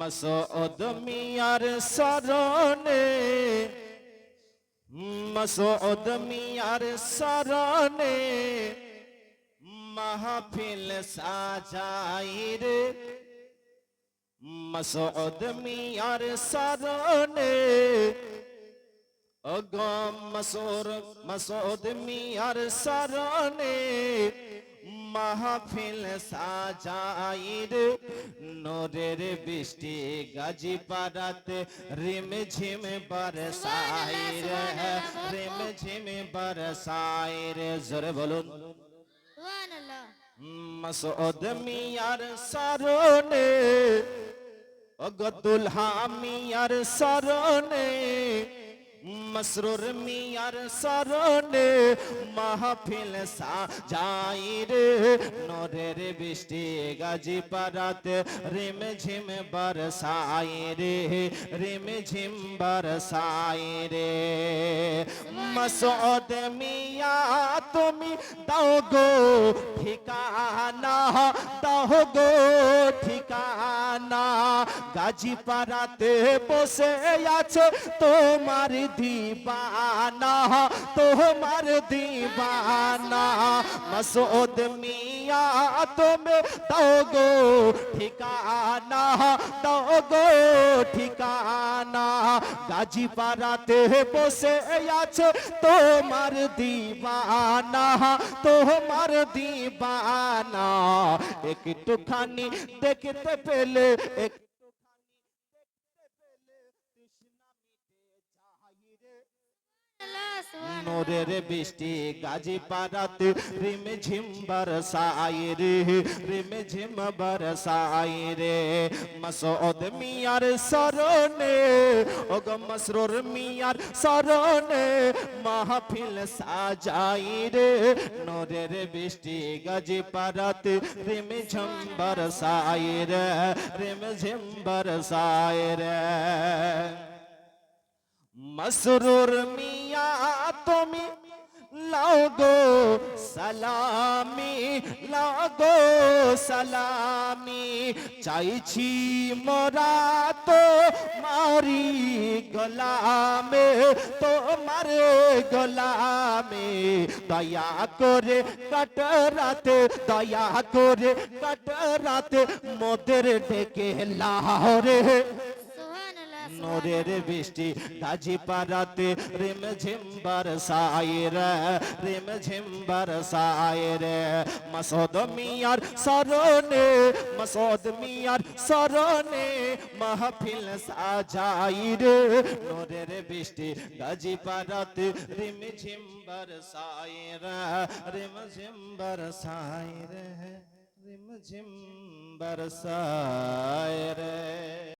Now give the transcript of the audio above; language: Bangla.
মাসউদ মিয়ার শরণে, মাসউদ মিয়ার শরণে মাহফিল সাজাই রে, মাসউদ মিয়ার শরণে ওগো মাসউদ মিয়ার শরণে মাহফিল সাজাই রে, নূরের বৃষ্টি গাজীপাড়াতে রিমঝিম বরসাই রে, রিমঝিম বরসাই রে। জোরে বলুন সুবহানাল্লাহ। মাসউদ মিয়ার শরণে ওগো দুলহা মিয়ার শরণে, মসরুর মিয়ার শরণে মাহফিল সাজাই রে, নূরের বৃষ্টি গাজীপাড়াতে রিমঝিম বরসাই রে, রিমঝিম বরসাই রে। মাসউদ মিয়া তুমি দাও গো ঠিকানা, দাও গো ঠিকানা, গাজীপাড়াতে বসে আছে তোমার दीवाना, तुम्हार दीवाना। मसऊद मिया तुम्हें दोगो ठिकाना, दोगो ठिकाना, गाजीपाड़ाते बसे आछे तुम्हार दीवाना, तुम्हार दीवाना। एकटूखानी देखते पेले নূরের বৃষ্টি গাজীপাড়াতে রিমঝিম বরসাই রে, রিমঝিম বরসাই রে। মাসউদ মিয়ার শরণে ওগো মসরুর মিয়ার শরণে মাহফিল সাজাই রে, নূরের বৃষ্টি গাজীপাড়াতে রিমঝিম বরসাই রে, রিমঝিম বরসাই রে। মসরুর মিয়া তুমি লাও গো সালামি, লাও গো সালামি, চাইছি মোরা তো মারি গোলামে, তোমার গোলামে। দয়া করে কাটরাতে, দয়া করে কাটরাতে মোদের ডেকে লাহোরে, নূরের বৃষ্টি গাজীপাড়াতে রিমঝিম বরসাই রে, রিমঝিম বরসাই রে। মাসউদ মিয়ার শরণে, মাসউদ মিয়ার শরণে মাহফিল সাজাই রে, নূরের বৃষ্টি গাজীপাড়াতে রিমঝিম বরসাই রে, রিমঝিম বরসাই রে, রিমঝিম বরসাই রে।